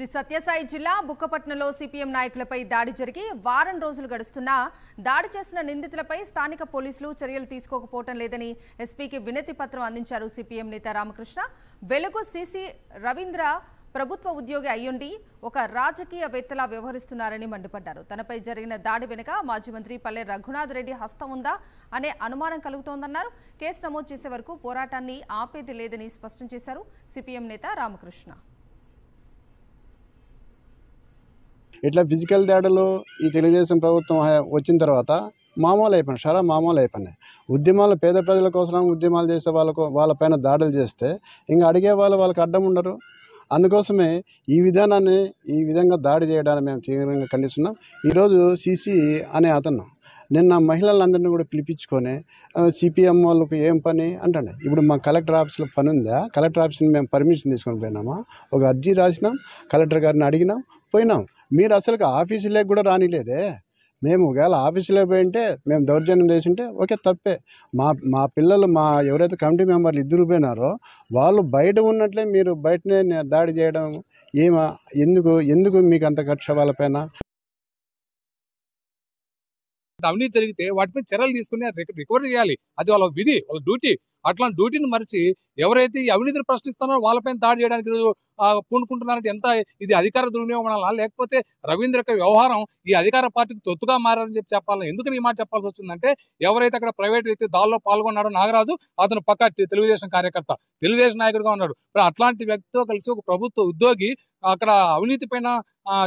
శ్రీ సత్యసాయి జిల్లా బుక్కపట్నంలో సిపిఎం నాయకులపై దాడి జరిగి వారం రోజులు గడుస్తున్నా దాడి చేసిన నిందితులపై స్థానిక పోలీసులు చర్యలు తీసుకోకపోవడం లేదని ఎస్పీకి వినతి పత్రం అందించారు సిపిఎం నేత రామకృష్ణ. వెలుగు సిసి రవీంద్ర ప్రభుత్వ ఉద్యోగి అయ్యుండి ఒక రాజకీయవేత్తలా వ్యవహరిస్తున్నారని మండిపడ్డారు. తనపై జరిగిన దాడి వెనుక మాజీ మంత్రి పల్లె రఘునాథ్ రెడ్డి హస్తం ఉందా అనే అనుమానం కలుగుతోందన్నారు. కేసు నమోదు చేసే వరకు పోరాటాన్ని ఆపేది లేదని స్పష్టం చేశారు సిపిఎం నేత రామకృష్ణ. ఇట్లా ఫిజికల్ దాడులు ఈ తెలుగుదేశం ప్రభుత్వం వచ్చిన తర్వాత మామూలు అయిపోయినాయి, చాలా మామూలు అయిపోయినాయి. ఉద్యమాలు పేద ప్రజల కోసం ఉద్యమాలు చేసే వాళ్ళపైన దాడులు చేస్తే ఇంకా అడిగే వాళ్ళకి అడ్డం ఉండరు. అందుకోసమే ఈ విధంగా దాడి చేయడానికి మేము తీవ్రంగా ఖండిస్తున్నాం. ఈరోజు సిసి అనే అతను నిన్న మహిళలందరినీ కూడా పిలిపించుకొని సిపిఎం వాళ్ళకు ఏం పని అంటాడు. ఇప్పుడు మా కలెక్టర్ ఆఫీస్లో పని ఉందా, కలెక్టర్ ఆఫీస్ని మేము పర్మిషన్ తీసుకొని పోయినామా, ఒక అర్జీ రాసినాం, కలెక్టర్ గారిని అడిగినాం, పోయినాం. మీరు అసలు ఆఫీసులోకి కూడా రానిలేదే. మేము ఒకవేళ ఆఫీసులో పోయింటే మేము దౌర్జన్యం చేసింటే ఓకే, తప్పే. మా పిల్లలు ఎవరైతే కమిటీ మెంబర్లు ఇద్దరు పోయినారో వాళ్ళు బయట ఉన్నట్లే మీరు బయటనే దాడి చేయడం ఎందుకు మీకు అంత ఖర్చు వాళ్ళపైన? అవినీతి జరిగితే వాటిపై చర్యలు తీసుకుని రికవరీ చేయాలి. అది వాళ్ళ విధి, వాళ్ళ డ్యూటీ. అట్లాంటి డ్యూటీని మరిచి ఎవరైతే ఈ అవినీతిని ప్రశ్నిస్తున్నారో వాళ్ళపైన దాడి చేయడానికి పూనుకుంటున్నారంటే ఎంత ఇది అధికార దుర్వినియోగం, లేకపోతే రవీంద్ర యొక్క వ్యవహారం ఈ అధికార పార్టీకి తొత్తుగా మారని చెప్పాలి. ఎందుకు ఈ మాట చెప్పాల్సి వచ్చిందంటే ఎవరైతే అక్కడ ప్రైవేట్ వ్యక్తి దానిలో పాల్గొన్నాడో నాగరాజు, అతను పక్క తెలుగుదేశం కార్యకర్త, తెలుగుదేశం నాయకుడిగా ఉన్నాడు. అట్లాంటి వ్యక్తితో కలిసి ఒక ప్రభుత్వ ఉద్యోగి అక్కడ అవినీతి పైన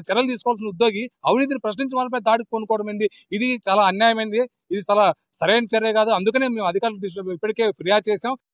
చర్యలు తీసుకోవాల్సిన ఉద్యోగి అవినీతిని ప్రశ్నించిన వాళ్ళపై దాడికి కొనుక్కోవడం ఏంది? ఇది చాలా అన్యాయమైంది. ఇది చాలా సరైన చర్య కాదు. అందుకనే మేము అధికారులకు ఇప్పటికే ఫిర్యాదు చేశాం.